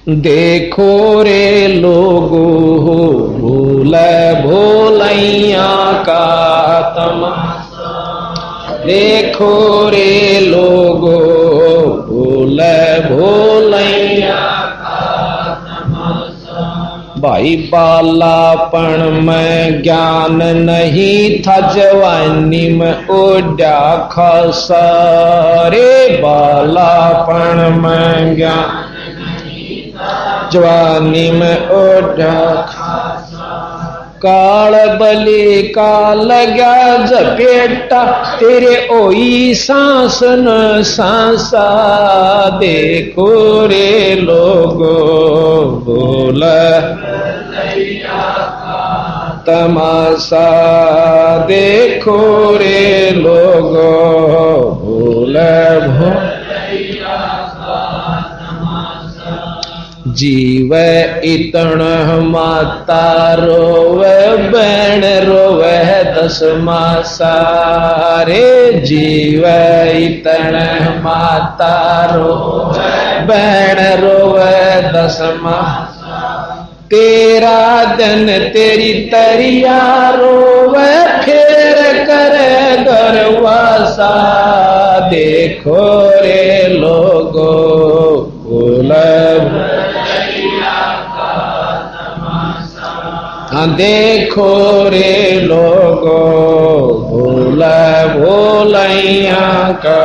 देखो रे लोगो भूल भोलैया का तमाशा, देखो रे लोगो भूल भोलैया का तमाशा। भाई बालापन में ज्ञान नहीं था, जवानी में ओढ़ा खासा रे। बालापन में ज्ञान जवानी में ओढ़ा खासा, काल बलि का लगा जपेटा तेरे ओई सांस न सांसा। देखो रे लोगो भूल तमाशा, देखो रे लोगो भूल जीव इतण माता रोवे बैण रोवे दस मासा रे। जीव इतण माता रोवे बैण रोवे दस मासा, तेरा दिन तेरी तरिया रोवे फेर करे गरवासा। देखो रे लोगो भूल देखो रे लोगो भूल भोलैया का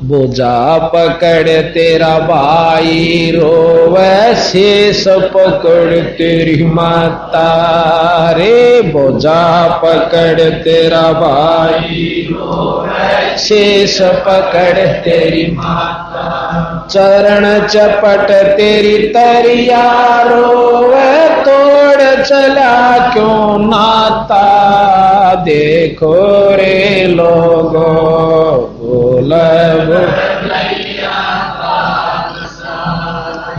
बोझा पकड़ तेरा भाई रोवे, शेष पकड़ तेरी माता रे। बोझा पकड़ तेरा भाई रोवे, शेष पकड़ तेरी माता, चरण चपट तेरी तरिया रोवे, तोड़ चला क्यों नाता। देखो रे लोगो भूल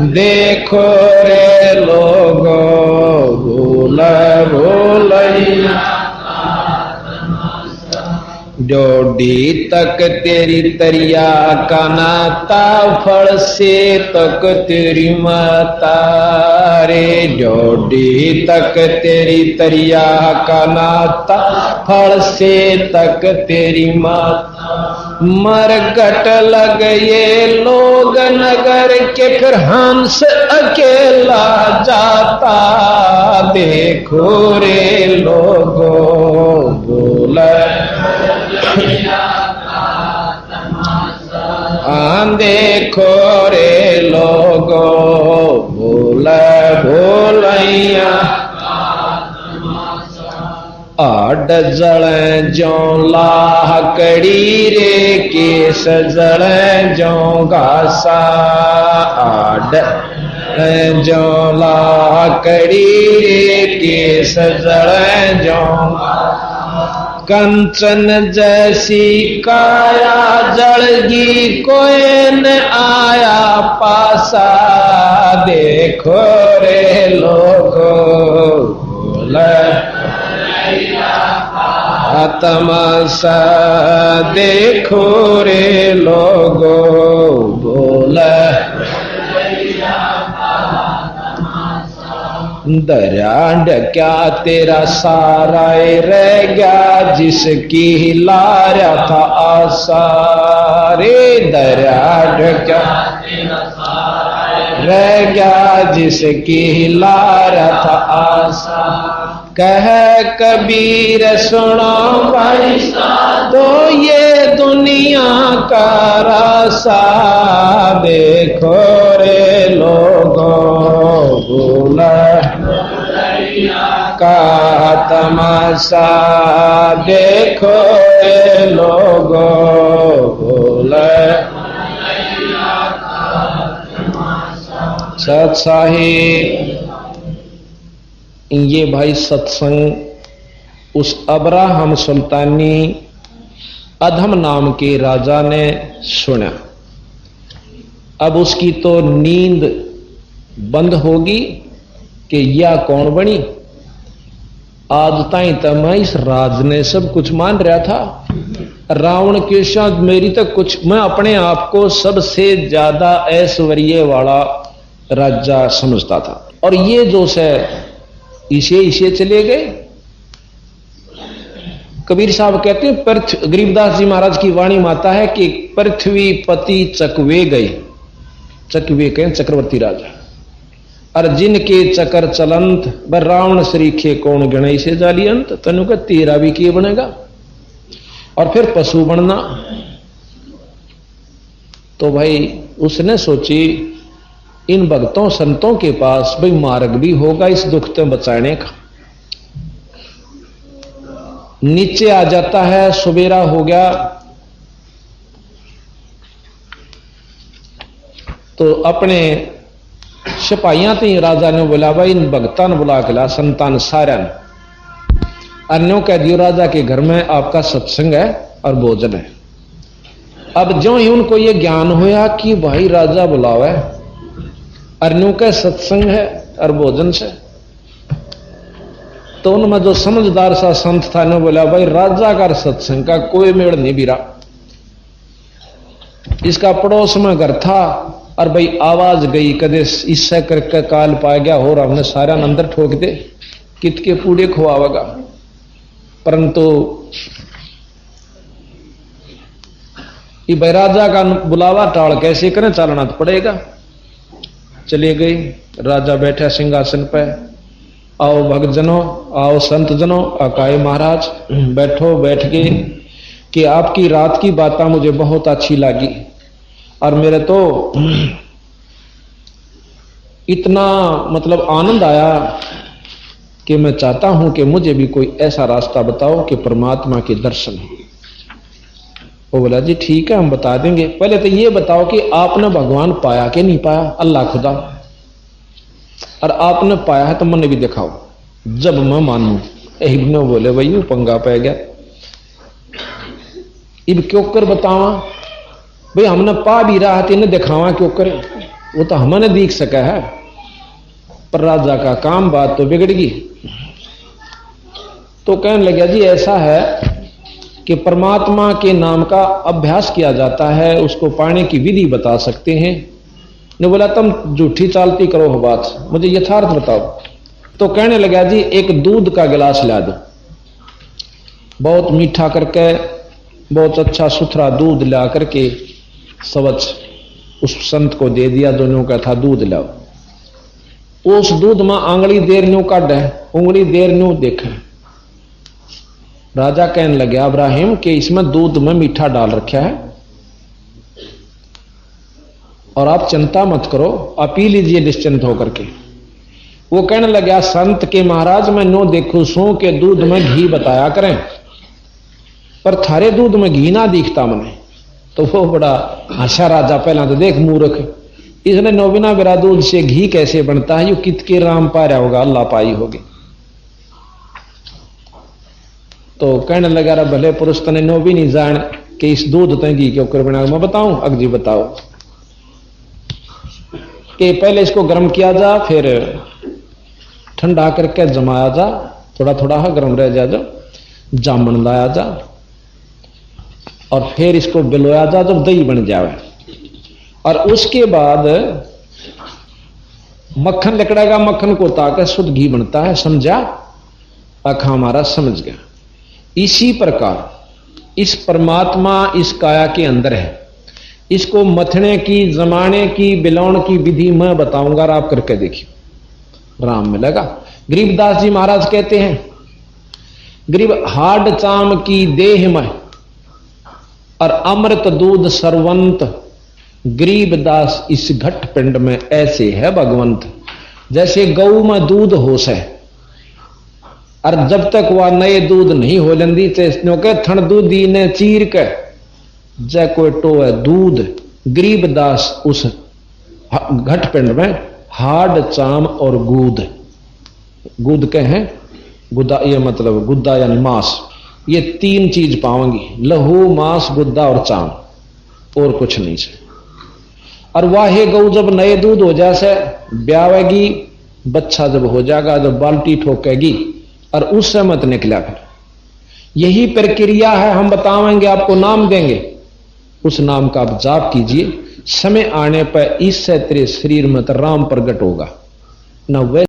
देखो रे लोगो भूल भोलैया। डोडी तक तेरी तरिया का नाता, फल से तक तेरी माता रे। डोडी तक तेरी तरिया का नाता, फल से तक तेरी माता। मरकट लग ये लोग नगर के, फिर हंस अकेला जाता। देखो रे लोगो बोल देखो रे लोगो भूल भोलैया। आड जल जो लाकड़ी रे, केस जल जो घासा। आड जो लाकड़ी रे, केस जल जो कंचन जैसी काया जलगी, कोई न आया पासा। देखो रे लोगो भूल तमाशा, देखो रे लोगो भूल दरिया क्या तेरा सारा रह गया, जिसकी लारा था आशा रे। दरिया क्या रह गया, जिसकी लारा था आशा। कह कबीर सुनो भाई तो ये दुनिया का रासा। देखो रे लोगो भूल का तमाशा, देखो रे लोगो भूल सत्साही। ये भाई सत्संग उस अब्राहम सुल्तानी अधम नाम के राजा ने सुना। अब उसकी तो नींद बंद होगी कि यह कौन बनी। आज ताई तो मैं इस राज ने सब कुछ मान रहा था, रावण के साथ मेरी तो कुछ, मैं अपने आप को सबसे ज्यादा ऐश्वर्य वाला राजा समझता था, और ये जो से इसे चले गए। कबीर साहब कहते हैं, गरीबदास जी महाराज की वाणी माता है कि पृथ्वी पति चकवे गए, चकवे कहें चक्रवर्ती राजा, और जिनके चकर चलंत बर रावण श्रीखे कौन गणेश से जाली अंत, तनु का तेरा भी किए बनेगा। और फिर पशु बनना, तो भाई उसने सोची इन भक्तों संतों के पास भाई मार्ग भी होगा इस दुख से बचाने का। नीचे आ जाता है, सवेरा हो गया तो अपने सिपाहियां थी, राजा ने बोला भाई इन भक्तान बुला के ला, संतान सारन अन्यों कह दियो राजा के घर में आपका सत्संग है और भोजन है। अब जो ही उनको ये ज्ञान होया कि भाई राजा बुलावे, अन्यों का सत्संग है और भोजन से, तो उनमें जो समझदार सा संत था ने बोला भाई राजा का सत्संग का कोई मेड़ नहीं बिरा, इसका पड़ोस में घर था और भाई आवाज गई कदे इससे करके काल पा गया हो, हमने सारा अंदर ठोक दे कित के पूड़े खुआवेगा। परंतु ये भाई राजा का बुलावा टाल कैसे करें, चलना तो पड़ेगा। चले गए, राजा बैठा सिंहासन पे, आओ भक्तजनों, आओ संत जनों, अकाय महाराज बैठो। बैठ गए कि आपकी रात की बातें मुझे बहुत अच्छी लगी और मेरे तो इतना मतलब आनंद आया कि मैं चाहता हूं कि मुझे भी कोई ऐसा रास्ता बताओ कि परमात्मा के दर्शन हो। वो बोला जी ठीक है हम बता देंगे, पहले तो ये बताओ कि आपने भगवान पाया कि नहीं पाया, अल्लाह खुदा, और आपने पाया है तो मैंने भी दिखाओ जब मैं मानूं। इब्ने बोले भाई वो पंगा पै गया, इब क्यों कर बतावा भाई, हमने पा भी रहा था इन्हें दिखावा क्यों करे, वो तो हमने देख सका है, पर राजा का काम बात तो बिगड़ गई। तो कहने लगा जी ऐसा है कि परमात्मा के नाम का अभ्यास किया जाता है, उसको पाने की विधि बता सकते हैं। ने बोला तुम झूठी चालती करो हो बात, मुझे यथार्थ बताओ। तो कहने लगा जी एक दूध का गिलास ला दो, बहुत मीठा करके बहुत अच्छा सुथरा दूध ला करके स्वच्छ उस संत को दे दिया। दोनों का था दूध लाओ, उस दूध में आंगली देर न्यू काट है, उंगली देर न्यू देखे। राजा कहने लगे इब्राहिम कि इसमें दूध में मीठा डाल रखा है और आप चिंता मत करो, आप पी लीजिए निश्चिंत होकर के। वो कहने लगा संत के महाराज मैं नो देखू सो के दूध में घी बताया करें, पर थारे दूध में घी ना दिखता मने। तो वो बड़ा हंसा राजा, पहला तो देख मूर्ख, इसने नोबिना बिरा दूध से घी कैसे बनता है, यू कित के राम पा रहा होगा, अल्लाह पाई होगी। तो कहने लगा रा भले पुरुष तने नो भी नहीं जान कि इस दूध ते घी क्यों कर बना, मैं बताऊं अगजी बताओ कि पहले इसको गर्म किया जा, फिर ठंडा करके जमाया जा, थोड़ा थोड़ा गर्म रह जा, जो जामन लाया जा और फिर इसको बिलोया जा जब दही बन जाए, और उसके बाद मक्खन लिकड़ेगा, मक्खन को ताकर शुद्ध घी बनता है। समझा? आखा हमारा समझ गया। इसी प्रकार इस परमात्मा इस काया के अंदर है, इसको मथने की, जमाने की, बिलौण की विधि मैं बताऊंगा, आप करके देखिए राम मिलेगा। गरीबदास जी महाराज कहते हैं गरीब हाड चाम की देह में और अमृत दूध सरवंत, गरीबदास इस घट पिंड में ऐसे है भगवंत। जैसे गऊ में दूध होश है और जब तक वह नए दूध नहीं हो लेंदी के थन दूधी ने चीर के जय कोई टो है दूध। गरीबदास उस घट पिंड में हाड चाम और गूद, गूद के हैं गुदा, ये मतलब गुद्दा यानी मांस, ये तीन चीज पाओगी, लहू मांस गुद्दा और चाम, और कुछ नहीं से। और वाहे गऊ जब नए दूध हो जाए ब्यावेगी, बच्चा जब हो जाएगा, जब बाल्टी ठोकेगी और उससे मत निकला फिर, यही प्रक्रिया है, हम बताएंगे, आपको नाम देंगे, उस नाम का आप जाप कीजिए। समय आने पर इससे तेरे शरीर में तो राम प्रकट होगा, न वैसे